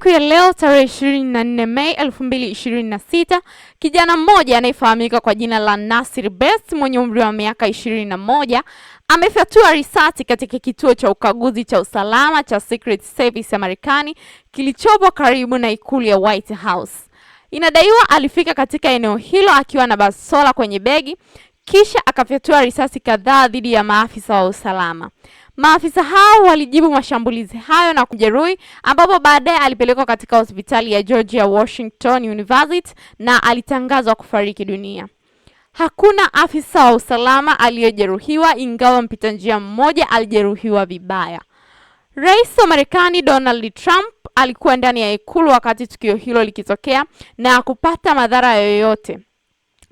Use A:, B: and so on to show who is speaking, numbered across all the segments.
A: Siku ya leo tarehe 24 Mei 2026, kijana mmoja anayefahamika kwa jina la Nasir Best mwenye umri wa miaka 21 amefyatua risasi katika kituo cha ukaguzi cha usalama cha Secret Service ya Marekani kilichopo karibu na ikulu ya White House. Inadaiwa alifika katika eneo hilo akiwa na bastola kwenye begi, kisha akafyatua risasi kadhaa dhidi ya maafisa wa usalama. Maafisa hao walijibu mashambulizi hayo na kujeruhi, ambapo baadaye alipelekwa katika hospitali ya George Washington University na alitangazwa kufariki dunia. Hakuna afisa wa usalama aliyejeruhiwa, ingawa mpita njia mmoja alijeruhiwa vibaya. Rais wa Marekani Donald Trump alikuwa ndani ya ikulu wakati tukio hilo likitokea na kupata madhara yoyote.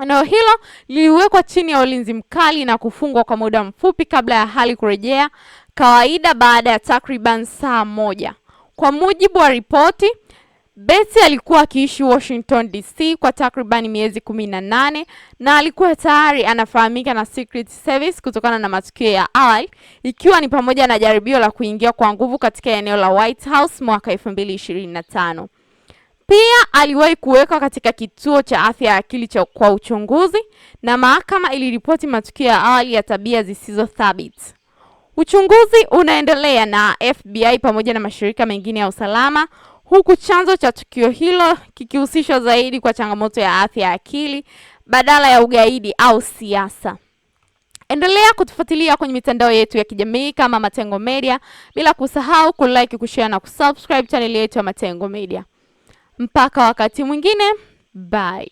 A: Eneo hilo liliwekwa chini ya ulinzi mkali na kufungwa kwa muda mfupi kabla ya hali kurejea kawaida baada ya takriban saa moja. Kwa mujibu wa ripoti, Best alikuwa akiishi Washington DC kwa takriban miezi 18 na alikuwa tayari anafahamika na Secret Service kutokana na matukio ya awali, ikiwa ni pamoja na jaribio la kuingia kwa nguvu katika eneo la White House mwaka 2025. Pia aliwahi kuwekwa katika kituo cha afya ya akili kwa uchunguzi, na mahakama iliripoti matukio ya awali ya tabia zisizo thabiti. Uchunguzi unaendelea na FBI pamoja na mashirika mengine ya usalama, huku chanzo cha tukio hilo kikihusishwa zaidi kwa changamoto ya afya ya akili badala ya ugaidi au siasa. Endelea kutufuatilia kwenye mitandao yetu ya kijamii kama Matengo Media, bila kusahau kulike, kushare na kusubscribe channel yetu ya Matengo Media. Mpaka wakati mwingine, bye.